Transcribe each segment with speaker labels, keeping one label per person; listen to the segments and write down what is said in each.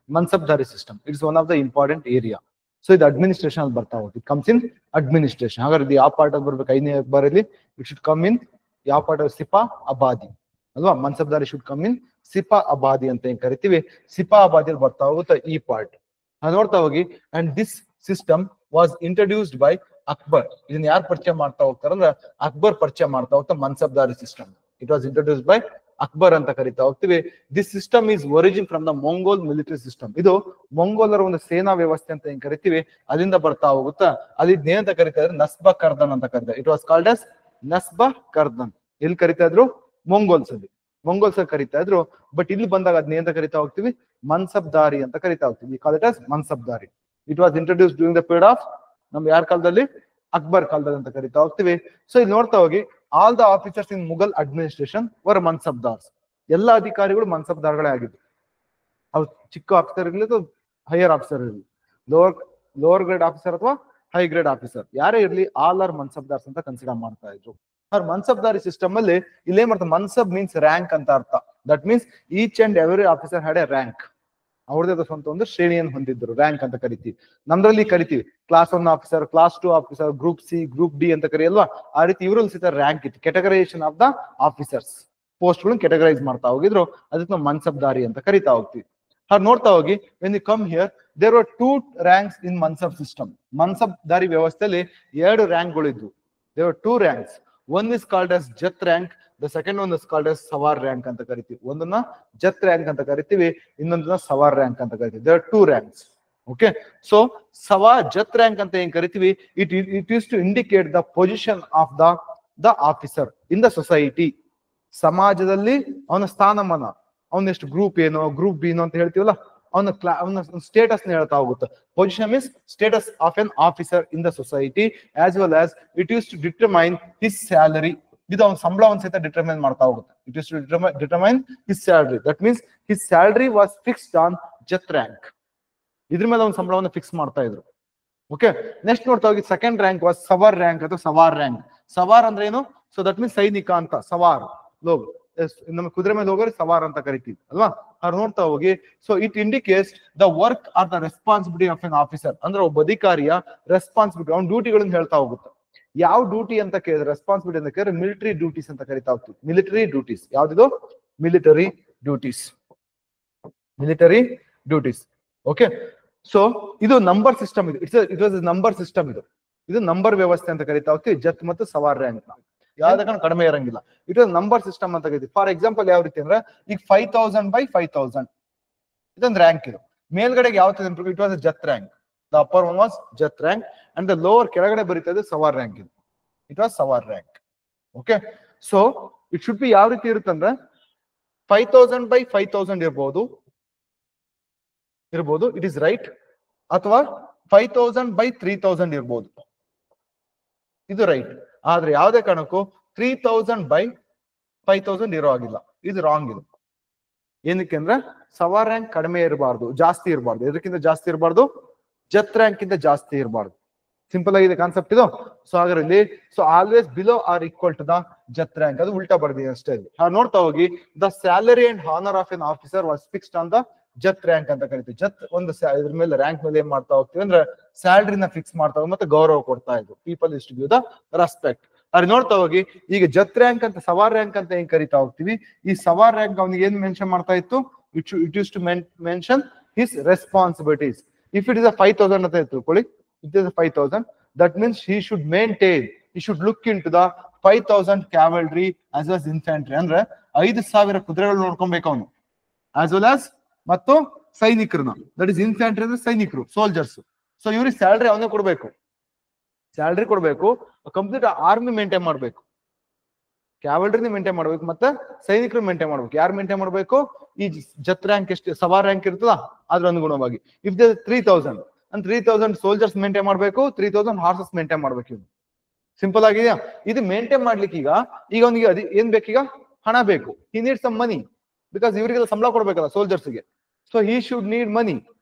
Speaker 1: Mansabdari system. It's one of the important area. So the administration al barta hoಗುತ್ತೆ. It comes in administration. Hagar ಇದು ಯಾವ part ಅಲ್ಲಿ ಬರಬೇಕು 5ನೇ ಬರಲಿ, it should come in ಯಾವ part ಸಿಪಾ Abadi ಅಲ್ವಾ. ಮನ್ಸಬ್ದಾರಿ should come in ಸಿಪಾ Abadi ಅಂತ ಏನ್ ಕರಿತೀವಿ, ಸಿಪಾ ಅಬಾದಿಯಲ್ಲಿ ಬರ್ತಾ ಹೋಗುತ್ತೆ ಈ ಪಾರ್ಟ್. ಅದು ನೋಡ್ತಾ ಹೋಗಿ. And this system was introduced by Akbar. ಇದನ್ನ ಯಾರು ಪರಿಚಯ ಮಾಡ್ತಾ ಹೋಗ್ತಾರಂದ್ರೆ ಅಕ್ಬರ್ ಪರಿಚಯ ಮಾಡ್ತಾ ಹೋಗ್ತಾ mansabdari system. It was introduced by Akbar ಅಂತ ಕರಿತಾ ಹೋಗ್ತೀವಿ. This system is origin from the Mongol military system. ಇದು ಮೊಂಗೋಲರ ಒಂದು ಸೇನಾ ವ್ಯವಸ್ಥೆ ಅಂತ ಏನ್ ಕರಿತೀವಿ ಅಲ್ಲಿಂದ ಬರ್ತಾ ಹೋಗುತ್ತಾ. ಅದಿದ್ ಏನಂತ ಕರಿತಾ ಇದ್ರೆ ನಸ್ಬಾ ಕರ್ದನ್ ಅಂತ ಕರೀತಾರೆ. ಇಟ್ ವಾಸ್ ಕಾಲ್ಡ್ ಅಸ್ ನಸ್ಬಾ ಕರ್ದನ್. ಎಲ್ಲಿ ಕರಿತಾ ಇದ್ರು? ಮೊಂಗೋಲ್ಸ್ ಅಲ್ಲಿ. ಮೊಂಗೋಲ್ಸ್ ಅಲ್ಲಿ ಕರಿತಾ ಇದ್ರು. ಬಟ್ ಇಲ್ಲಿ ಬಂದಾಗ ಅದನ್ನ ಏನಂತ ಕರಿತಾ ಹೋಗ್ತೀವಿ? ಮನ್ಸಬ್ದಾರಿ ಅಂತ ಕರಿತಾ ಹೋಗ್ತೀವಿ. Call it as mansabdari. It was introduce during the period of ನಮ್ಗೆ ಯಾರ ಕಾಲದಲ್ಲಿ? ಅಕ್ಬರ್ ಕಾಲದಲ್ಲಿ ಅಂತ ಕರಿತಾ ಹೋಗ್ತೀವಿ. ಸೊ ಇಲ್ಲಿ ನೋಡ್ತಾ ಹೋಗಿ, all the officers in Mughal administration were mansabdars. ಎಲ್ಲ ಅಧಿಕಾರಿಗಳು ಮನ್ಸಬ್ದಾರ್ಗಳೇ ಆಗಿದ್ರು. ಅವ್ರು ಚಿಕ್ಕ ಆಫೀಸರ್ ಇರಲಿ ಅಥವಾ ಹೈಯರ್ ಆಫೀಸರ್ ಇರಲಿ, ಲೋವರ್ ಗ್ರೇಡ್ ಆಫೀಸರ್ ಅಥವಾ ಹೈ ಗ್ರೇಡ್ ಆಫೀಸರ್ ಯಾರೇ ಇರಲಿ, ಆಲ್ ಆರ್ ಮನ್ಸಬ್ದಾರ್ಸ್ ಅಂತ ಕನ್ಸಿಡರ್ ಮಾಡ್ತಾ ಇದ್ರು. ಅವ್ರ ಮನ್ಸಬ್ದಾರಿ ಸಿಸ್ಟಮ್ ಅಲ್ಲಿ ಇಲ್ಲೇ ಮಾಡ್ತಾರೆ, ಮನ್ಸಬ್ ಮೀನ್ಸ್ ರ್ಯಾಂಕ್ ಅಂತ ಅರ್ಥ. That means each and every officer had A rank. ಅವ್ರದೇ ಸ್ವಂತ ಒಂದು ಶ್ರೇಣಿಯನ್ನು ಹೊಂದಿದ್ರು, ರ್ಯಾಂಕ್ ಅಂತ ಕರಿತೀವಿ. ನಮ್ದ್ರಲ್ಲಿ ಕರಿತೀವಿ class 1 officer, class 2 officer, group C, group D ಅಂತ ಕರಿಯಲ್ವಾ. ಆ ರೀತಿ ಇವರಲ್ಲಿ ಸಹಿತ ರ್ಯಾಂಕ್ ಇತ್ತು. Categorisation of the officers, post ಗಳನ್ನು ಕೆಟಗರೈಸ್ ಮಾಡ್ತಾ ಹೋಗಿದ್ರು. ಅದಕ್ಕೆ ನಾವು ಮನ್ಸಬ್ದಾರಿ ಅಂತ ಕರಿತಾ ಹೋಗ್ತೀವಿ. ಹಾಗೆ ನೋಡ್ತಾ ಹೋಗಿ, when you come here there were 2 ranks in mansab system. Mansabdari ವ್ಯವಸ್ಥೆಯಲ್ಲಿ 2 ರ್ಯಾಂಕ್ಗಳು ಇದ್ವು. There were 2 ranks. One is called as zat rank, the second one is called as sawar rank ಅಂತ ಕರಿತೀವಿ. ಒಂದನ್ನ ಜತ್ ರ್ಯಾಂಕ್ ಅಂತ ಕರಿತೀವಿ, ಇನ್ನೊಂದನ್ನ ಸವಾರ್ ರ್ಯಾಂಕ್ ಅಂತ ಕರಿತೀವಿ. There are 2 ranks. Okay. So zat rank ಅಂತ ಏನ್ ಕರಿತೀವಿ, it use to indicate the position of the officer in the society. ಸಮಾಜದಲ್ಲಿ ಅವನ ಸ್ಥಾನಮಾನ, ಅವನ ಎಷ್ಟು ಗ್ರೂಪ್ ಏನೋ, ಗ್ರೂಪ್ ಬಿ ಏನೋ ಅಂತ ಹೇಳ್ತೀವಲ್ಲ, ಅವನ ಸ್ಟೇಟಸ್ ಹೇಳ್ತಾ ಹೋಗುತ್ತೆ. Position means status of an officer in the society, as well as it use to determine his salary. ಇದು ಅವನ ಸಂಬಳವನ್ನು ಸಹಿತ ಡಿಟರ್ಮೈನ್ ಮಾಡ್ತಾ ಹೋಗುತ್ತೆ. It use to determine his salary. That means his salary was fixed on zat rank. ಇದ್ರ ಮೇಲೆ ಅವನ ಸಂಬಳವನ್ನು ಫಿಕ್ಸ್ ಮಾಡ್ತಾ ಇದ್ರು. ಓಕೆ. ನೆಕ್ಸ್ಟ್ ನೋಡ್ತಾ ಹೋಗಿ, second rank was sawar rank ಅಥವಾ ಸವಾರ್ ರ್ಯಾಂಕ್. ಸವಾರ್ ಅಂದ್ರೆ ಏನು? ಸೊ ದಟ್ ಮೀನ್ಸ್ ಸೈನಿಕ ಅಂತ. ಸವಾರ್ ಲೋಗ್, ನಮ್ಮ ಕುದುರೆ ಮೇಲೆ ಹೋಗೋರು ಸವಾರ್ ಅಂತ ಕರಿತೀವಿ ಅಲ್ವಾ. ಅವ್ರು ನೋಡ್ತಾ ಹೋಗಿ, so it indicates the work are the responsibility of an officer. ಅಂದ್ರೆ ಒಬ್ಬ ಅಧಿಕಾರಿಯ ರೆಸ್ಪಾನ್ಸಿಬಿಲಿಟಿ, ಅವ್ನ ಡ್ಯೂಟಿಗಳನ್ನ ಹೇಳ್ತಾ ಹೋಗುತ್ತೆ. ಯಾವ ಡ್ಯೂಟಿ ಅಂತ ಕೇಳಿದ್ರೆ, ರೆಸ್ಪಾನ್ಸಿಬಿಲಿಟಿ ಅಂತ ಕೇಳಿದ್ರೆ ಮಿಲಿಟರಿ ಡ್ಯೂಟೀಸ್ ಅಂತ ಕರಿತಾ ಹೋಗ್ತೀವಿ. ಮಿಲಿಟರಿ ಡ್ಯೂಟೀಸ್ ಯಾವ್ದಿದು? Military duties. Military duties. Okay. So ಇದು number system. It was number system. ಇದು ನಂಬರ್ ವ್ಯವಸ್ಥೆ ಅಂತ ಕರಿತಾ ಹೋಗ್ತೀವಿ. ಜತ್ ಮತ್ತು ಸವಾರ್ ರ್ಯಾಂಕ್ ಯಾವ್ದಕ್ಕೂ ಕಡಿಮೆ ಇರಂಗಿಲ್ಲ. ಇಟ್ ವಾಸ್ ನಂಬರ್ ಸಿಸ್ಟಮ್ ಅಂತ ಕರಿತೀವಿ. ಫಾರ್ ಎಕ್ಸಾಂಪಲ್ ಯಾವ ರೀತಿ ಅಂದ್ರೆ, ಈಗ 5000 by 5000 ಇದೊಂದು ರ್ಯಾಂಕ್. ಇದು ಮೇಲ್ಗಡೆಗೆ ಯಾವ ತರ? It was zat rank. The upper one was zat rank and the lower ಕೆಳಗಡೆ ಬರೀತಾ ಇದೆ ಸವಾರ್ ರ್ಯಾಂಕ್. ಇದು it was sawar rank. Okay. So it should be ಯಾವ ರೀತಿ ಇರುತ್ತಂದ್ರೆ 5000 by 5000 ಇರ್ಬೋದು, ಇಟ್ ಇಸ್ ರೈಟ್. ಅಥವಾ 5000 by 3000 ಇರ್ಬೋದು, ಇದು ರೈಟ್. ಆದ್ರೆ ಯಾವುದೇ ಕಾರಣಕ್ಕೂ 3000 by 5000 ಇರೋ ಆಗಿಲ್ಲ. ಇದು ರಾಂಗ್. ಇದು ಏನಕ್ಕೆ ಅಂದ್ರೆ ಸವಾರ್ ರ್ಯಾಂಕ್ ಕಡಿಮೆ ಇರಬಾರ್ದು, ಜಾಸ್ತಿ ಇರಬಾರ್ದು. ಎದಕ್ಕಿಂತ ಜಾಸ್ತಿ ಇರಬಾರ್ದು? ಜತ್ ರ್ಯಾಂಕ್ ಇಂದ ಜಾಸ್ತಿ ಇರಬಾರ್ದು. ಸಿಂಪಲ್ ಆಗಿದೆ ಕಾನ್ಸೆಪ್ಟ್ ಇದು. ಸೊ ಹಾಗಾದ್ರೆ so always below or equal to the zat rank. ಅದು ಉಲ್ಟಾ ಬರ್ದಿದೆ ಅಷ್ಟೇ. ನೋಡ್ತಾ ಹೋಗಿ, the salary and honour of an officer was fixed on the zat rank ಅಂತ ಕರಿತೀವಿ. ಜತ್ ಒಂದು ಇದ್ರ ಮೇಲೆ ರ್ಯಾಂಕ್ ಮೇಲೆ ಏನ್ ಮಾಡ್ತಾ ಹೋಗ್ತೀವಿ ಅಂದ್ರೆ ಸ್ಯಾಲರಿನ ಫಿಕ್ಸ್ ಮಾಡ್ತಾ ಹೋಗಿ ಮತ್ತೆ ಗೌರವ ಕೊಡ್ತಾ ಇದ್ರು. People is to give the respect. ಅದ್ರ ನೋಡ್ತಾ ಹೋಗಿ, ಈಗ ಜತ್ ರ್ಯಾಂಕ್ ಅಂತ ಸವಾರ್ ರ್ಯಾಂಕ್ ಅಂತ ಏನ್ ಕರಿತಾ ಹೋಗ್ತೀವಿ, ಈ ಸವಾರ್ ರ್ಯಾಂಕ್ ಅವನಿಗೆ ಏನ್ ಮೆನ್ಷನ್ ಮಾಡ್ತಾ ಇತ್ತು? It use to mention his responsibilities. If it is 5000 ಅಂತ ತಿಳ್ಕೊಳ್ಳಿ, it is 5000, that means he should maintain, he should look in to the 5000 cavalry as well infantry. ಅಂದ್ರೆ 5000 ಕುದುರೆಗಳು ನೋಡ್ಕೊಬೇಕು ಅವನು, ಆಸ್ ವೆಲ್ ಆಸ್ ಮತ್ತು ಸೈನಿಕರನ್ನ. ದಟ್ ಇಸ್ ಇನ್ಫ್ಯಾಂಟ್ರಿ ಅಂದ್ರೆ ಸೈನಿಕರು, soldiers. So ಇವ್ರಿಗೆ ಸ್ಯಾಲ್ರಿ ಅವನೇ ಕೊಡ್ಬೇಕು, ಸ್ಯಾಲ್ರಿ ಕೊಡ್ಬೇಕು. ಕಂಪ್ಲೀಟ್ ಆರ್ಮಿ ಮೇಂಟೈನ್ ಮಾಡ್ಬೇಕು, ಕ್ಯಾವಲ್ರಿನ ಮೇಂಟೈನ್ ಮಾಡ್ಬೇಕು, ಮತ್ತೆ ಸೈನಿಕರು ಮೇಂಟೈನ್ ಮಾಡ್ಬೇಕು. ಯಾರು ಮೇಂಟೈನ್ ಮಾಡ್ಬೇಕು? ಈ ಜತ್ ರ್ಯಾಂಕ್ ಎಷ್ಟು ಸವಾರ್ ರ್ಯಾಂಕ್ ಇರ್ತದ ಅದ್ರ ಅನುಗುಣವಾಗಿ. If the 3000 and 3000 soldiers maintain ಮಾಡ್ಬೇಕು, 3000 ಹಾರ್ಸಸ್ ಮೇಂಟೈನ್ ಮಾಡ್ಬೇಕು. ಇದು ಸಿಂಪಲ್ ಆಗಿದೆಯಾ? ಇದು ಮೇಂಟೈನ್ ಮಾಡ್ಲಿಕ್ಕೆ ಈಗ ಅವನಿಗೆ ಏನ್ ಬೇಕೀಗ? ಹಣ ಬೇಕು. He need some money, because ಇವರಿಗೆಲ್ಲ ಸಂಬಳ ಕೊಡ್ಬೇಕಲ್ಲ ಸೋಲ್ಜರ್ಸ್ಗೆ. So he should need money.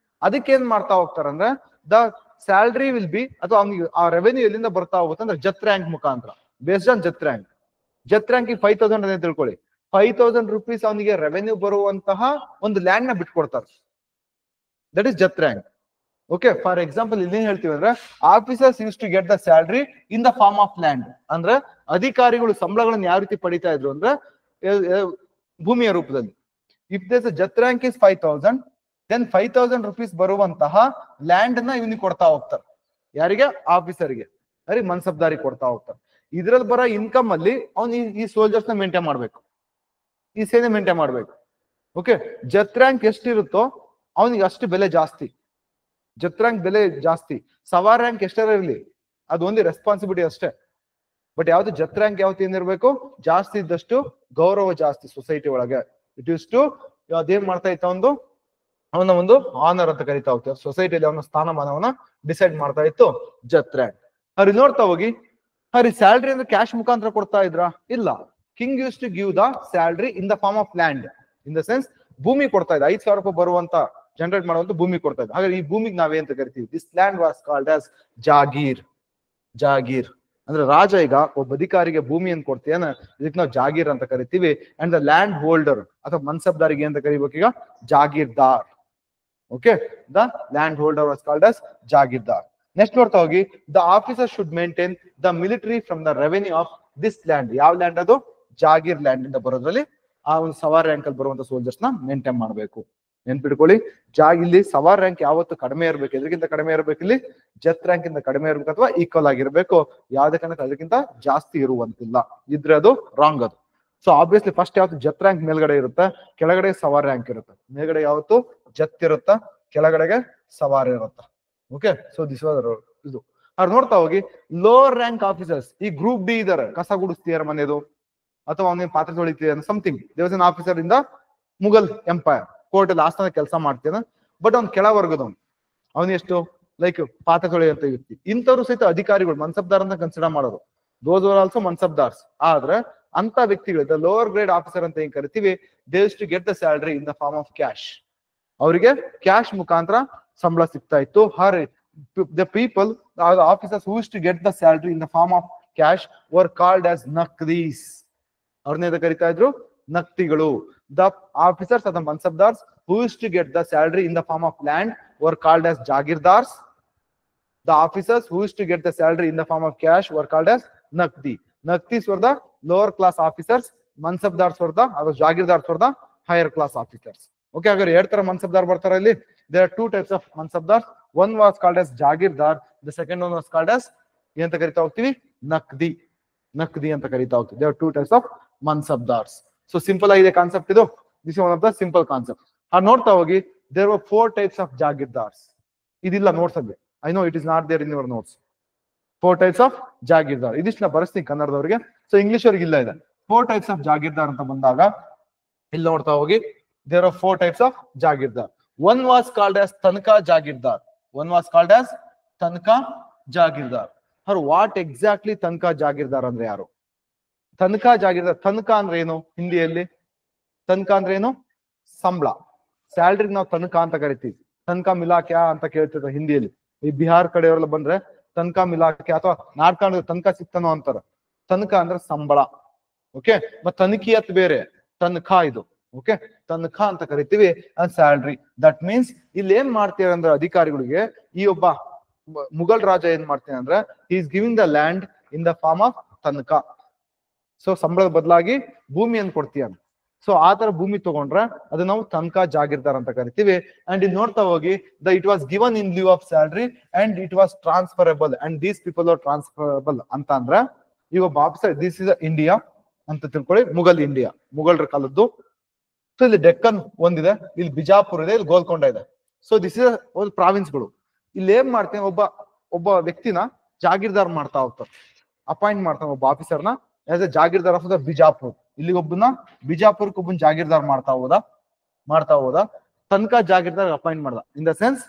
Speaker 1: ಅದಕ್ಕೆ ಏನ್ ಮಾಡ್ತಾ ಹೋಗ್ತಾರಂದ್ರೆ, ದ ಸ್ಯಾಲ್ರಿ ವಿಲ್ ಬಿ, ಅಥವಾ ಅವ್ನಿಗೆ ಆ ರೆವೆನ್ಯೂ ಎಲ್ಲಿಂದ ಬರ್ತಾ ಹೋಗುತ್ತೆ ಅಂದ್ರೆ ಜತ್ ರ್ಯಾಂಕ್ ಮುಖಾಂತರ, based on zat rank. Zat rank 5000 ಅಂತ ತಿಳ್ಕೊಳ್ಳಿ, 5000 rupees ಅವನಿಗೆ ರೆವೆನ್ಯೂ ಬರುವಂತಹ ಒಂದು ಲ್ಯಾಂಡ್ ನ ಬಿಟ್ಕೊಡ್ತಾರೆ. That is zat rank. Okay, for example ಇಲ್ಲಿ ಹೇಳ್ತೀವಿ ಅಂದ್ರೆ officers used to get the salary in the form of land. ಅಂದ್ರೆ ಅಧಿಕಾರಿಗಳು ಸಂಬಳಗಳನ್ನು ಯಾವ ರೀತಿ ಪಡಿತಾ ಇದ್ರು ಅಂದ್ರೆ ಭೂಮಿಯ ರೂಪದಲ್ಲಿ. If this zat rank is 5,000, then 5,000 rupees ಬರುವಂತಹ ಲ್ಯಾಂಡ್ ನ ಇವನಿಗೆ ಕೊಡ್ತಾ ಹೋಗ್ತಾರೆ. ಯಾರಿಗೆ? ಆಫೀಸರ್ಗೆ, ಅವ್ರಿಗೆ ಮನ್ಸಬ್ದಾರಿ ಕೊಡ್ತಾ ಹೋಗ್ತಾರೆ. ಇದ್ರಲ್ಲಿ ಬರೋ ಇನ್ಕಮ್ ಅಲ್ಲಿ ಅವ್ನು ಈ ಸೋಲ್ಜರ್ಸ್ ನ ಮೇಂಟೈನ್ ಮಾಡ್ಬೇಕು, ಈ ಸೇನೆ ಮೇಂಟೈನ್ ಮಾಡ್ಬೇಕು. ಓಕೆ, ಜತ್ ರ್ಯಾಂಕ್ ಎಷ್ಟಿರುತ್ತೋ ಅವನಿಗೆ ಅಷ್ಟು ಬೆಲೆ ಜಾಸ್ತಿ, ಜತ್ ರ್ಯಾಂಕ್ ಬೆಲೆ ಜಾಸ್ತಿ. ಸವಾರ್ ರ್ಯಾಂಕ್ ಎಷ್ಟೇ ಇರಲಿ ಅದು ಒಂದು ರೆಸ್ಪಾನ್ಸಿಬಿಲಿಟಿ ಅಷ್ಟೇ. ಬಟ್ ಯಾವ್ದು ಜತ್ ರ್ಯಾಂಕ್ ಯಾವತ್ತು ಏನಿರ್ಬೇಕು, ಜಾಸ್ತಿ ಇದ್ದಷ್ಟು ಗೌರವ ಜಾಸ್ತಿ ಸೊಸೈಟಿ ಒಳಗೆ. ಇಟ್ ಇಸ್ ಟು ಅದೇನ್ ಮಾಡ್ತಾ ಇತ್ತ, ಅವನ ಒಂದು ಆನರ್ ಅಂತ ಕರಿತಾ ಹೋಗ್ತಾರೆ ಸೊಸೈಟಿಯಲ್ಲಿ, ಅವನ ಸ್ಥಾನಮಾನವನ್ನ ಡಿಸೈಡ್ ಮಾಡ್ತಾ ಇತ್ತು ಜತ್ ರ್ಯಾಂಕ್. ಅವ್ರು ನೋಡ್ತಾ ಹೋಗಿ, ಅವ್ರಿಗೆ ಸ್ಯಾಲ್ರಿ ಅಂದ್ರೆ ಕ್ಯಾಶ್ ಮುಖಾಂತರ ಕೊಡ್ತಾ ಇದ್ರ? ಇಲ್ಲ. King use to give the salary in the form of land. In the sense ಭೂಮಿ ಕೊಡ್ತಾ ಇದ್ದ, 5,000 ರೂಪಾಯಿ ಬರುವಂತ ಜನರೇಟ್ ಮಾಡುವಂತ ಭೂಮಿ ಕೊಡ್ತಾ ಇದ್ದ. ಹಾಗಾದ್ರೆ ಈ ಭೂಮಿಗೆ ನಾವೇಂತ ಕರಿತೀವಿ? This land was called as jagir. Jagir ಅಂದ್ರೆ ರಾಜ ಈಗ ಒಬ್ಬ ಅಧಿಕಾರಿಗೆ ಭೂಮಿಯನ್ನು ಕೊಡ್ತೀಯನ, ಇದಕ್ಕೆ ನಾವು ಜಾಗೀರ್ ಅಂತ ಕರಿತೀವಿ. ಅಂಡ್ ದ ಲ್ಯಾಂಡ್ ಹೋಲ್ಡರ್ ಅಥವಾ ಮನ್ಸಬ್ದಾರಿಗೆ ಅಂತ ಕರಿಬೇಕೀಗ? Jagirdar. Okay, the land holder was called as jagirdar. Next ನೋಡ್ತಾ ಹೋಗಿ, the officer should maintain the military from the revenue of this land. ಯಾವ ಲ್ಯಾಂಡ್ ಅದು? ಜಾಗೀರ್ ಲ್ಯಾಂಡ್ ಇಂದ ಬರೋದ್ರಲ್ಲಿ ಆ ಒಂದು ಸವಾರ್ ರ್ಯಾಂಕ್ ಅಲ್ಲಿ ಬರುವಂತ ಸೋಲ್ಜರ್ಸ್ ನ ಮೇಂಟೈನ್ ಮಾಡಬೇಕು. ನೆನ್ಪಿಟ್ಕೊಳ್ಳಿ, ಇಲ್ಲಿ ಸವಾರ್ ರ್ಯಾಂಕ್ ಯಾವತ್ತು ಕಡಿಮೆ ಇರಬೇಕು, ಎದಕ್ಕಿಂತ ಕಡಿಮೆ ಇರಬೇಕು? ಇಲ್ಲಿ ಜತ್ ರ್ಯಾಂಕ್ ಇಂದ ಕಡಿಮೆ ಇರಬೇಕು ಅಥವಾ ಈಕ್ವಲ್ ಆಗಿರ್ಬೇಕು. ಯಾವ್ದೇ ಕಾರಣಕ್ಕೆ ಅದಕ್ಕಿಂತ ಜಾಸ್ತಿ ಇರುವಂತಿಲ್ಲ, ಇದ್ರೆ ಅದು ರಾಂಗ್ ಅದು. ಸೊ ಆಬ್ವಿಯಸ್ಲಿ ಫಸ್ಟ್ ಯಾವತ್ತು ಜತ್ ರ್ಯಾಂಕ್ ಮೇಲ್ಗಡೆ ಇರುತ್ತೆ, ಕೆಳಗಡೆ ಸವಾರ್ ರ್ಯಾಂಕ್ ಇರುತ್ತೆ. ಮೇಲ್ಗಡೆ ಯಾವತ್ತು ಜತ್ ಇರುತ್ತ, ಕೆಳಗಡೆಗೆ ಸವಾರ್ ಇರುತ್ತ. ಓಕೆ, ಸೊ ದಿಸ್ ಇದು. ಅವ್ರು ನೋಡ್ತಾ ಹೋಗಿ, ಲೋವರ್ ರ್ಯಾಂಕ್ ಆಫೀಸರ್ಸ್, ಈ ಗ್ರೂಪ್ ಡಿ ಇದಾರೆ, ಕಸ ಗುಡಿಸ್ತೀಯಾರ ಮನೆದು ಅಥವಾ ಅವನೇನ್ ಪಾತ್ರೆ ತೊಳಿತೀಯ ಸಮಥಿಂಗ್. ದೇವಸ್ ಎನ್ ಆಫೀಸರ್ ಇಂದ ಮುಘಲ್ ಎಂಪೈರ್, ಕೋರ್ಟ್ ಅಲ್ಲಿ ಆಸ್ಥಾನ ಕೆಲಸ ಮಾಡ್ತೇನೆ. ಬಟ್ ಅವ್ನ್ ಕೆಳವರ್ಗದವ್ನು, ಅವನ್ ಎಷ್ಟು ಲೈಕ್ ಪಾತ್ರೆ ತೊಳೆಯಂತ ವ್ಯಕ್ತಿ. ಇಂಥವ್ರು ಸಹಿತ ಅಧಿಕಾರಿಗಳು ಮನ್ಸಬ್ದಾರ್ ಅಂತ ಕನ್ಸಿಡರ್ ಮಾಡೋರು. Those are also mansabdars. ಆದ್ರೆ ಅಂತ ವ್ಯಕ್ತಿಗಳು ಲೋವರ್ ಗ್ರೇಡ್ ಆಫೀಸರ್ ಅಂತ ಏನ್ ಕರಿತೀವಿ, they used to get the salary in the form of cash. ಅವರಿಗೆ ಕ್ಯಾಶ್ ಮುಖಾಂತರ ಸಂಬಳ ಸಿಗ್ತಾ ಇತ್ತು. The people, the officers who used to get the salary in the form of cash were called as nakdis. ಅವ್ರನ್ನೇದ ಕರಿತಾ ಇದ್ರು? ನಕ್ತಿಗಳು. The officers ಅಥವಾ ಮನ್ಸಬ್ದಾರ್ಸ್ who used to get the salary in the form of land were called as jagirdars. The officers who used to get the salary in the form of cash were called as nakdi. Nakdis were the lower class officers, mansabdars were the, or jagirdars were the higher class officers. Okay, agar ಎರಡು ತರ ಮನ್ಸಬ್ದಾರ್ ಬರ್ತಾರೆ ಇಲ್ಲಿ. There are two types of mansabdars. One was called as jagirdar, the second one was called as ಏನಂತ ಕರಿತಾ ಹೋಗ್ತೀವಿ? ನಕ್ದಿ. ನಕ್ದಿ ಅಂತ ಕರಿತಾ ಹೋಗ್ತೀವಿ. There are two types of mansabdars. So simple ಆಗಿದೆ ಕಾನ್ಸೆಪ್ಟ್ ಇದು. This is one of the simple concepts. ನೋಡ್ತಾ ಹೋಗಿ, there were 4 types of jagirdars. ಇದಿಲ್ಲ ನೋಟ್ಸ್ ಅಲ್ಲಿ. I know it is not there in your notes. 4 types of jagirdar. ಇದಿಷ್ಟು ಬರೆಸ್ತೀನಿ ಕನ್ನಡದವರಿಗೆ. So English ಅವ್ರಿಗೆ ಇಲ್ಲ ಇದೆ. 4 types of jagirdar ಅಂತ ಬಂದಾಗ ಇಲ್ಲಿ ನೋಡ್ತಾ ಹೋಗಿ, there are 4 types of jagirdar. One was called as tanka jagirdar. One was called as tanka jagirdar. Or what exactly tanka jagirdar ಅಂದ್ರೆ ಯಾರು? ತನಕ ಜಾಗಿರ್ದಾರ್. ತನಕ ಅಂದ್ರೆ ಏನು ಹಿಂದಿಯಲ್ಲಿ? ತನಕ ಅಂದ್ರೆ ಏನು? ಸಂಬಳ, ಸ್ಯಾಲ್ರಿ ನಾವು ತನಕ ಅಂತ ಕರಿತೀವಿ. ತನಕ ಮಿಲಾಕ್ಯಾ ಅಂತ ಕೇಳ್ತಿದ್ರು ಹಿಂದಿಯಲ್ಲಿ. ಈ ಬಿಹಾರ್ ಕಡೆಯವರೆಲ್ಲ ಬಂದ್ರೆ ತನಕ ಮಿಲಾಕ್ಯಾ ಅಥವಾ ನಾಡ್ಕಾಂಡ್ ತನಕ ಸಿಕ್ತಾನೋ ಅಂತಾರ. ತನಕ ಅಂದ್ರೆ ಸಂಬಳ. ಓಕೆ, ಮತ್ ತನಿಖಿಯತ್ ಬೇರೆ, ತನಕ ಇದು. ಓಕೆ, ತನಕ ಅಂತ ಕರಿತೀವಿ ಅಂಡ್ ಸ್ಯಾಲ್ರಿ. ದಟ್ ಮೀನ್ಸ್ ಇಲ್ಲಿ ಏನ್ ಮಾಡ್ತೀರ ಅಂದ್ರೆ ಅಧಿಕಾರಿಗಳಿಗೆ, ಈ ಒಬ್ಬ ಮುಘಲ್ ರಾಜ ಏನ್ ಮಾಡ್ತೀನಿ ಅಂದ್ರೆ, he is giving the land in the form of ತನಕ. ಸೊ ಸಂಬಳದ ಬದಲಾಗಿ ಭೂಮಿಯನ್ನು ಕೊಡ್ತೀಯ. ಸೊ ಆ ತರ ಭೂಮಿ ತಗೊಂಡ್ರೆ ಅದು ನಾವು ತನಕ ಜಾಗಿರ್ದಾರ್ ಅಂತ ಕರಿತೀವಿ. ಅಂಡ್ ಇಲ್ಲಿ ನೋಡ್ತಾ ಹೋಗಿ, it was given in lieu of salary and it was transferable and these people are transferable ಅಂತ ಅಂದ್ರೆ, ಈಗ ಒಬ್ಬ ಆಫೀಸರ್, ದಿಸ್ ಇಸ್ ಇಂಡಿಯಾ ಅಂತ ತಿಳ್ಕೊಳ್ಳಿ, ಮುಘಲ್ ಇಂಡಿಯಾ, ಮುಘಲರ ಕಾಲದ್ದು. ಸೊ ಇಲ್ಲಿ ಡೆಕ್ಕನ್ ಒಂದಿದೆ, ಇಲ್ಲಿ ಬಿಜಾಪುರ ಇದೆ, ಇಲ್ಲಿ ಗೋಲ್ಕೊಂಡ ಇದೆ. ಸೊ ದಿಸ್ ಇಸ್ ಒಂದು ಪ್ರಾವಿನ್ಸ್ಗಳು. ಇಲ್ಲಿ ಏನ್ ಮಾಡ್ತೇನೆ, ಒಬ್ಬ ವ್ಯಕ್ತಿನ ಜಾಗೀರ್ದಾರ್ ಮಾಡ್ತಾ ಹೋಗ್ತಾರೆ, ಅಪಾಯಿಂಟ್ ಮಾಡ್ತಾನೆ ಒಬ್ಬ ಆಫೀಸರ್ನ as a jagirdar of the Bijapur. ಇಲ್ಲಿ ಒಬ್ಬನ ಬಿಜಾಪುರಕ್ಕೆ ಒಬ್ಬನ ಜಾಗೀರ್ದಾರ್ ಮಾಡ್ತಾ ಹೋದ ತನಕ ಜಾಗೀರ್ದಾರ್ ಅಪಾಯಿಂಟ್ ಮಾಡ್ದ. ಇನ್ ದ ಸೆನ್ಸ್,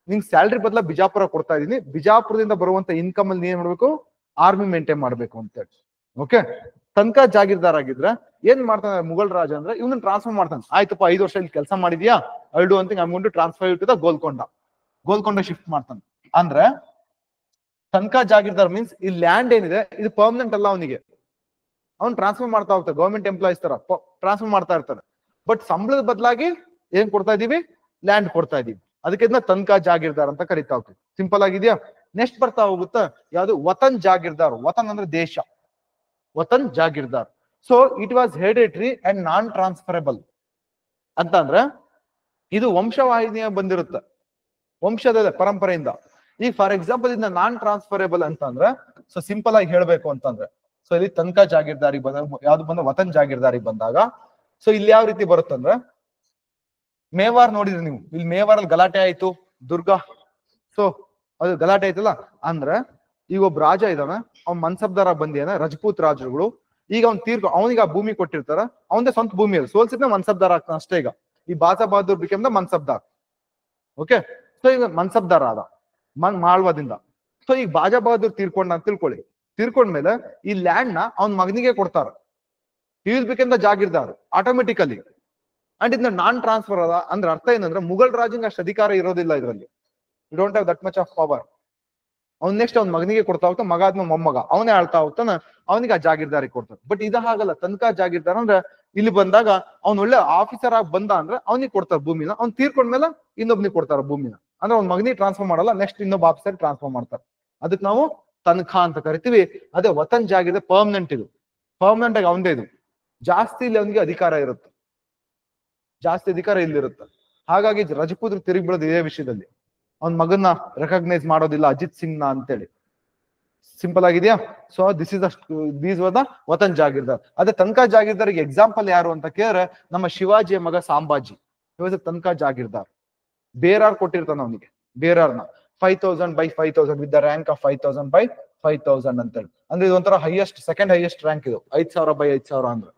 Speaker 1: ನಿಂಗೆ ಸ್ಯಾಲ್ರಿ ಬದಲ ಬಿಜಾಪುರ ಕೊಡ್ತಾ ಇದೀನಿ, ಬಿಜಾಪುರದಿಂದ ಬರುವಂತ ಇನ್ಕಮ್ ಅಲ್ಲಿ ಏನ್ ಮಾಡ್ಬೇಕು? ಆರ್ಮಿ ಮೇಂಟೈನ್ ಮಾಡ್ಬೇಕು ಅಂತ ಹೇಳಿ. ಓಕೆ, ತನಕ ಜಾಗೀರ್ದಾರ್ ಆಗಿದ್ರೆ ಏನ್ ಮಾಡ್ತಾನೆ ಮುಘಲ್ ರಾಜ ಅಂದ್ರೆ, ಇವನ್ನ ಟ್ರಾನ್ಸ್ಫರ್ ಮಾಡ್ತಾನೆ. ಆಯ್ತಪ್ಪ, 5 ವರ್ಷ ಇಲ್ಲಿ ಕೆಲಸ ಮಾಡಿದ್ಯಾ, ಐ ಡು ಅಂತ ಅಮೌಂಟ್ ಟ್ರಾನ್ಸ್ಫರ್ ಇಟ್ಟಿದ ಗೋಲ್ಕೊಂಡ ಶಿಫ್ಟ್ ಮಾಡ್ತಾನೆ. ಅಂದ್ರೆ ತನಕ ಜಾಗೀರ್ದಾರ್ ಮೀನ್ಸ್ ಈ ಲ್ಯಾಂಡ್ ಏನಿದೆ ಇದು ಪರ್ಮನೆಂಟ್ ಅಲ್ಲ, ಅವನಿಗೆ ಅವ್ನು ಟ್ರಾನ್ಸ್ಫರ್ ಮಾಡ್ತಾ ಹೋಗ್ತಾರೆ. ಗವರ್ಮೆಂಟ್ ಎಂಪ್ಲಾಯೀಸ್ ತರ ಟ್ರಾನ್ಸ್ಫರ್ ಮಾಡ್ತಾ ಇರ್ತಾರೆ. ಬಟ್ ಸಂಬಳದ ಬದಲಾಗಿ ಏನ್ ಕೊಡ್ತಾ ಇದೀವಿ? ಲ್ಯಾಂಡ್ ಕೊಡ್ತಾ ಇದೀವಿ. ಅದಕ್ಕೆ ಇದನ್ನ ತನ್ಕಾ ಜಾಗೀರ್ದಾರ್ ಅಂತ ಕರಿತಾ ಹೋಗ್ತೀವಿ. ಸಿಂಪಲ್ ಆಗಿದ್ಯಾ? ನೆಕ್ಸ್ಟ್ ಬರ್ತಾ ಹೋಗುತ್ತಾ ಯಾವುದು ವತನ್ ಜಾಗೀರ್ದಾರ್. ವತನ್ ಅಂದ್ರೆ ದೇಶ, watan jagirdar. So it was hereditary and non transferable ಅಂತ ಅಂದ್ರೆ ಇದು ವಂಶವಾಹಿನಿಯ ಬಂದಿರುತ್ತೆ, ವಂಶದ ಪರಂಪರೆಯಿಂದ. ಈಗ ಫಾರ್ ಎಕ್ಸಾಂಪಲ್ ಇದನ್ನ ನಾನ್ ಟ್ರಾನ್ಸ್ಫರೇಬಲ್ ಅಂತ ಅಂದ್ರೆ, ಸೊ ಸಿಂಪಲ್ ಆಗಿ ಹೇಳ್ಬೇಕು ಅಂತಂದ್ರೆ, ಸೊ ಇಲ್ಲಿ ತನ್ಕಾ ಜಾಗೀರ್ದಾರಿಗೆ ಬಂದಾಗ ಯಾವ್ದು ಬಂದ ವತನ್ ಜಾಗೀರ್ದಾರಿಗೆ ಬಂದಾಗ, ಸೊ ಇಲ್ಲಿ ಯಾವ ರೀತಿ ಬರುತ್ತಂದ್ರೆ, ಮೇವಾರ್ ನೋಡಿದ್ರಿ ನೀವು, ಇಲ್ಲಿ ಮೇವಾರ್ ಅಲ್ಲಿ ಗಲಾಟೆ ಆಯ್ತು, ದುರ್ಗಾ, ಸೊ ಅದು ಗಲಾಟೆ ಆಯ್ತಲ್ಲ ಅಂದ್ರೆ, ಈಗ ಒಬ್ಬ ರಾಜ ಇದಾನ, ಅವ್ನ್ ಮನ್ಸಬ್ದಾರ ಬಂದಿಯಾನ, ರಜಪೂತ್ ರಾಜರುಗಳು, ಈಗ ಅವ್ನ್ ಅವನಿಗೆ ಆ ಭೂಮಿ ಕೊಟ್ಟಿರ್ತಾರ, ಅವನದೇ ಸ್ವಂತ ಭೂಮಿ ಅದು, ಸೋಲ್ಸಿದ್ನ ಮನ್ಸಬ್ದಾರ ಆಗ್ತಾನ ಅಷ್ಟೇ. ಈಗ ಈ Baja Bahadur become the mansabdar. Okay, so ಈಗ ಮನ್ಸಬ್ದಾರ ಆದ ಮಾಳ್ವಾದಿಂದ. ಸೊ ಈಗ ಬಾಜಾ ಬಹದ್ದೂರ್ ತೀರ್ಕೊಂಡ ಅಂತ ತಿಳ್ಕೊಳ್ಳಿ. ತೀರ್ಕೊಂಡ್ಮೇಲೆ ಈ ಲ್ಯಾಂಡ್ ನ ಅವ್ನ ಮಗನಿಗೆ ಕೊಡ್ತಾರ. He will become the jagirdar automatically. And ಇದನ್ನ ನಾನ್ ಟ್ರಾನ್ಸ್ಫರ್ ಅದ ಅಂದ್ರೆ ಅರ್ಥ ಏನಂದ್ರೆ, ಮುಘಲ್ ರಾಜಂಗೆ ಅಷ್ಟು ಅಧಿಕಾರ ಇರೋದಿಲ್ಲ ಇದರಲ್ಲಿ. You don't have that much of power. ಅವ್ನ್ ನೆಕ್ಸ್ಟ್ ಅವ್ನ ಮಗನಿಗೆ ಕೊಡ್ತಾ ಹೋಗ್ತಾನ, ಮಗ ಆದ್ಮೇಲೆ ಮೊಮ್ಮಗ ಅವನೇ ಆಳ್ತಾ ಹೋಗ್ತಾನ, ಅವನಿಗೆ ಆ ಜಾಗೀರ್ದಾರಿಗೆ ಕೊಡ್ತಾನೆ. ಬಟ್ ಇದ ಹಾಗಲ್ಲ, ತನ್ಕಾ ಜಾಗೀರ್ದಾರ್ ಅಂದ್ರೆ ಇಲ್ಲಿ ಬಂದಾಗ ಅವ್ನ್ ಒಳ್ಳೆ ಆಫೀಸರ್ ಆಗಿ ಬಂದ ಅಂದ್ರೆ ಅವ್ನಿಗೆ ಕೊಡ್ತಾರ ಭೂಮಿನ, ಅವ್ನ್ ತೀರ್ಕೊಂಡ್ಮೇಲೆ ಇನ್ನೊಬ್ನಿಗೆ ಕೊಡ್ತಾರ ಭೂಮಿನ. ಅಂದ್ರೆ ಅವ್ನ ಮಗನಿಗೆ ಟ್ರಾನ್ಸ್ಫರ್ ಮಾಡಲ್ಲ, ನೆಕ್ಸ್ಟ್ ಇನ್ನೊಬ್ಬ ಆಫೀಸರ್ ಟ್ರಾನ್ಸ್ಫರ್ ಮಾಡ್ತಾರೆ. ಅದಕ್ಕೆ ನಾವು ತನ್ಖಾ ಅಂತ ಕರಿತೀವಿ. ಅದೇ ವತನ್ ಜಾಗೀರ್ದಾರ್ ಪರ್ಮನೆಂಟ್, ಇದು ಪರ್ಮನೆಂಟ್ ಆಗಿ ಅವನದೇ, ಇದು ಜಾಸ್ತಿ ಇಲ್ಲಿ ಅವನಿಗೆ ಅಧಿಕಾರ ಇರುತ್ತೆ, ಜಾಸ್ತಿ ಅಧಿಕಾರ ಇಲ್ಲಿರುತ್ತೆ. ಹಾಗಾಗಿ ರಜಪೂತ್ರ ತಿರುಗಿ ಬೀಳೋದು ಇದೇ ವಿಷಯದಲ್ಲಿ. ಅವ್ನ ಮಗನ್ನ ರೆಕಗ್ನೈಸ್ ಮಾಡೋದಿಲ್ಲ ಅಜಿತ್ ಸಿಂಗ್ ನ ಅಂತೇಳಿ. ಸಿಂಪಲ್ ಆಗಿದೆಯಾ? So these were the watan jagirdar. ಅದೇ ತನ್ಕಾ ಜಾಗೀರ್ದಾರಿಗೆ ಎಕ್ಸಾಂಪಲ್ ಯಾರು ಅಂತ ಕೇಳಿದ್ರೆ, ನಮ್ಮ ಶಿವಾಜಿಯ ಮಗ ಸಾಂಬಾಜಿ, ತನ್ಕಾ ಜಾಗೀರ್ದಾರ್. ಬೇರಾರ್ ಕೊಟ್ಟಿರ್ತಾನ ಅವನಿಗೆ, ಬೇರಾರ್ನ 5000 by 5000 with the rank of 5000 by 5000 ಅಂತೇಳಿ. ಅಂದ್ರೆ ಇದು ಒಂಥರ ಹೈಯೆಸ್ಟ್, ಸೆಕೆಂಡ್ ಹೈಯೆಸ್ಟ್ ರ್ಯಾಂಕ್ ಇದು, 5000 by 5000 ಅಂದ್ರೆ.